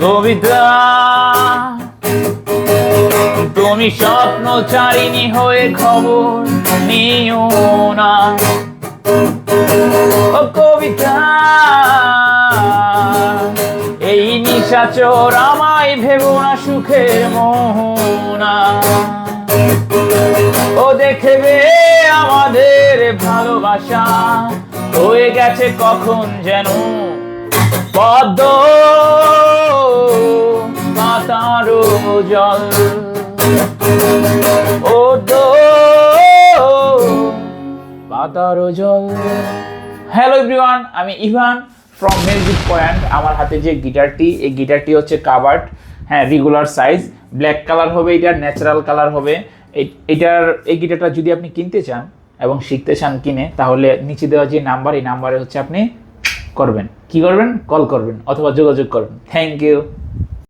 কবিতা তুমি স্বপ্নচারিণী হয়ে খবর নিও না। ও কবিতা এই নিশাচর আমায় ভেবো না সুখের মোহনা। ও দেখবে আমাদের ভালোবাসা হয়ে গেছে কখন যেন পদ্ম পাতারো জল। ও পাতারো জল। হ্যালো এভরিওয়ান, আমি ইভান ফ্রম মিউজিক পয়েন্ট। আমার হাতে যে গিটারটি, এই গিটারটি হচ্ছে কাভার্ড, হ্যাঁ রেগুলার সাইজ, ব্ল্যাক কালার হবে, এটার ন্যাচারাল কালার হবে। এই গিটারটা যদি আপনি কিনতে চান এবং শিখতে চান কিনে, তাহলে নিচে দেওয়া যে নাম্বার, এই নাম্বারে হচ্ছে আপনি করবেন, কি করবেন, কল করবেন অথবা যোগাযোগ করবেন। Thank you.